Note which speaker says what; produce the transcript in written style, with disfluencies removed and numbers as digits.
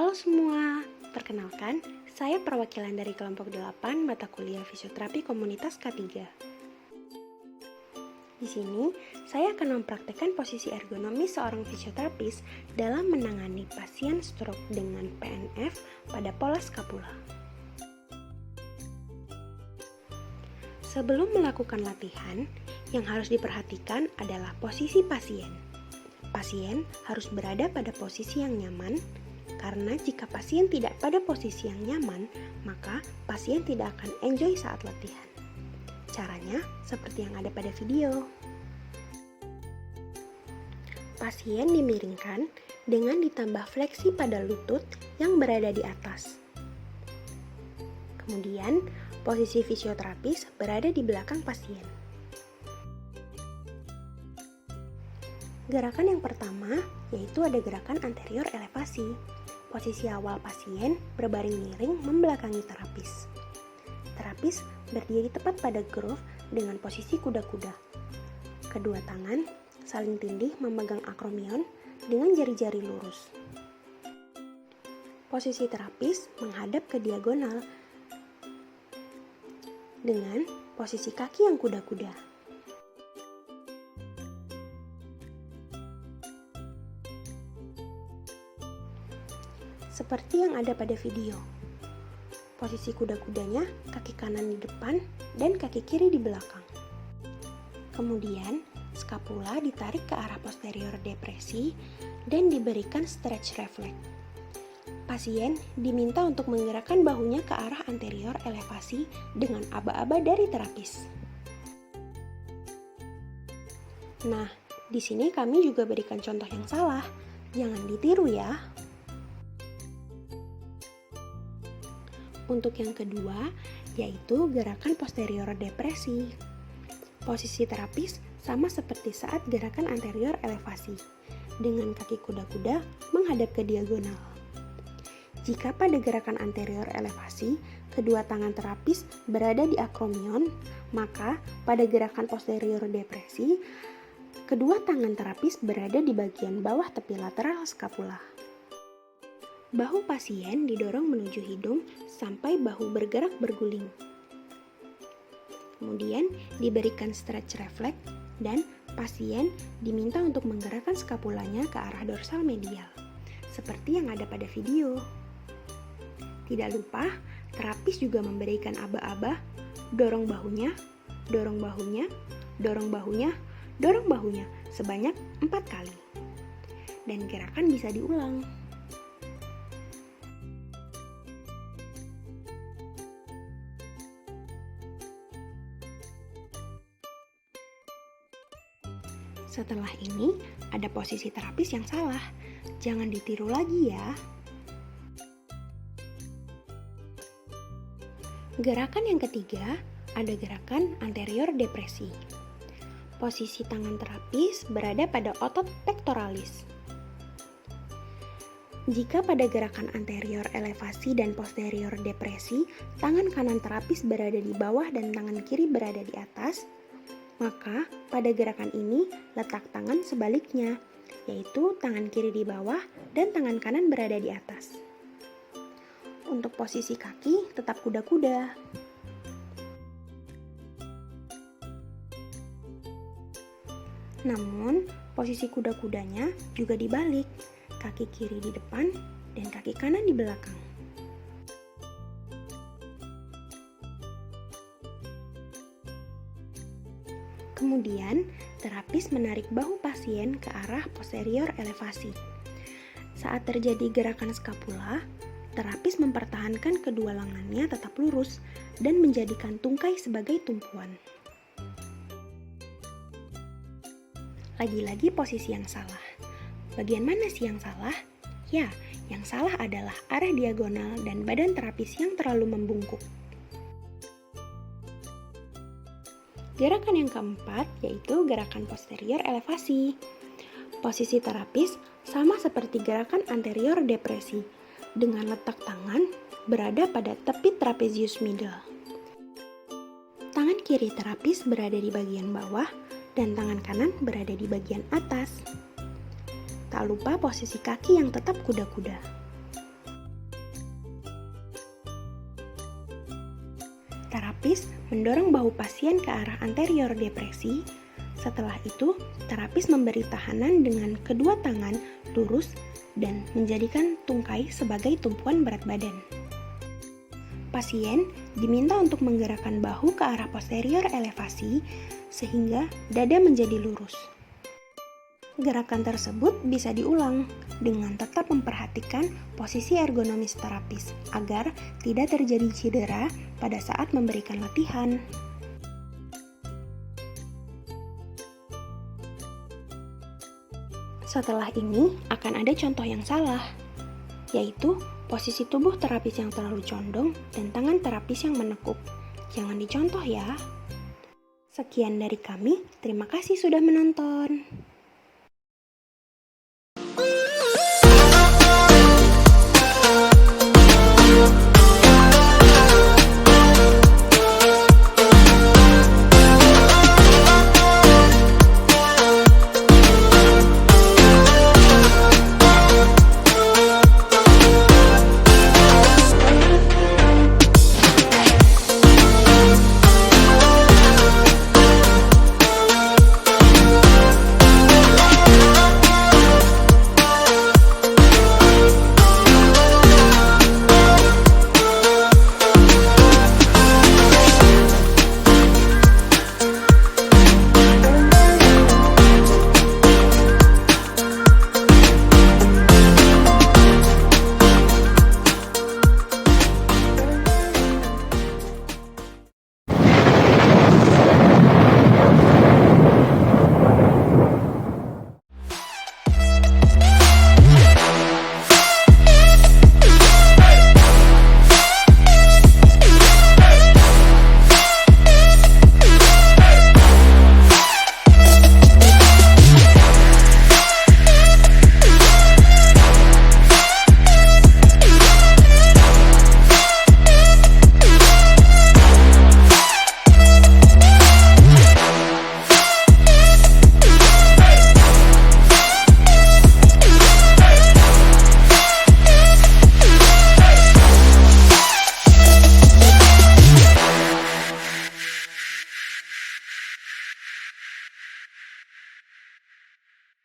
Speaker 1: Halo semua, perkenalkan, saya perwakilan dari kelompok 8 mata kuliah fisioterapi komunitas K3. Di sini, saya akan mempraktekkan posisi ergonomis seorang fisioterapis dalam menangani pasien stroke dengan PNF pada pola skapula. Sebelum melakukan latihan, yang harus diperhatikan adalah posisi pasien. Pasien harus berada pada posisi yang nyaman, karena jika pasien tidak pada posisi yang nyaman, maka pasien tidak akan enjoy saat latihan. Caranya seperti yang ada pada video. Pasien dimiringkan dengan ditambah fleksi pada lutut yang berada di atas. Kemudian, posisi fisioterapis berada di belakang pasien. Gerakan yang pertama yaitu ada gerakan anterior elevasi. Posisi awal pasien berbaring miring membelakangi terapis. Terapis berdiri tepat pada groove dengan posisi kuda-kuda. Kedua tangan saling tindih memegang akromion dengan jari-jari lurus. Posisi terapis menghadap ke diagonal dengan posisi kaki yang kuda-kuda. Seperti yang ada pada video. Posisi kuda-kudanya kaki kanan di depan dan kaki kiri di belakang. Kemudian, skapula ditarik ke arah posterior depresi dan diberikan stretch reflex. Pasien diminta untuk menggerakkan bahunya ke arah anterior elevasi dengan aba-aba dari terapis. Nah, di sini kami juga berikan contoh yang salah. Jangan ditiru ya. Untuk yang kedua, yaitu gerakan posterior depresi. Posisi terapis sama seperti saat gerakan anterior elevasi, dengan kaki kuda-kuda menghadap ke diagonal. Jika pada gerakan anterior elevasi, kedua tangan terapis berada di akromion, maka pada gerakan posterior depresi, kedua tangan terapis berada di bagian bawah tepi lateral skapula. Bahu pasien didorong menuju hidung sampai bahu bergerak berguling. Kemudian diberikan stretch reflex dan pasien diminta untuk menggerakkan skapulanya ke arah dorsal medial, seperti yang ada pada video. Tidak lupa, terapis juga memberikan aba-aba, dorong bahunya, dorong bahunya, dorong bahunya, dorong bahunya sebanyak 4 kali. Dan gerakan bisa diulang. Setelah ini, ada posisi terapis yang salah. Jangan ditiru lagi ya. Gerakan yang ketiga, ada gerakan anterior depresi. Posisi tangan terapis berada pada otot pectoralis. Jika pada gerakan anterior elevasi dan posterior depresi, tangan kanan terapis berada di bawah dan tangan kiri berada di atas, maka pada gerakan ini letak tangan sebaliknya, yaitu tangan kiri di bawah dan tangan kanan berada di atas. Untuk posisi kaki tetap kuda-kuda. Namun, posisi kuda-kudanya juga dibalik, kaki kiri di depan dan kaki kanan di belakang. Kemudian, terapis menarik bahu pasien ke arah posterior elevasi. Saat terjadi gerakan skapula, terapis mempertahankan kedua lengannya tetap lurus dan menjadikan tungkai sebagai tumpuan. Lagi-lagi posisi yang salah. Bagian mana sih yang salah? Ya, yang salah adalah arah diagonal dan badan terapis yang terlalu membungkuk. Gerakan yang keempat yaitu gerakan posterior elevasi. Posisi terapis sama seperti gerakan anterior depresi, dengan letak tangan berada pada tepi trapezius middle. Tangan kiri terapis berada di bagian bawah dan tangan kanan berada di bagian atas. Tak lupa posisi kaki yang tetap kuda-kuda. terapis mendorong bahu pasien ke arah anterior depresi. Setelah itu, terapis memberi tahanan dengan kedua tangan lurus dan menjadikan tungkai sebagai tumpuan berat badan. Pasien diminta untuk menggerakkan bahu ke arah posterior elevasi sehingga dada menjadi lurus. Gerakan tersebut bisa diulang dengan tetap memperhatikan posisi ergonomis terapis agar tidak terjadi cedera pada saat memberikan latihan. Setelah ini akan ada contoh yang salah, yaitu posisi tubuh terapis yang terlalu condong dan tangan terapis yang menekuk. Jangan dicontoh ya. Sekian dari kami, terima kasih sudah menonton.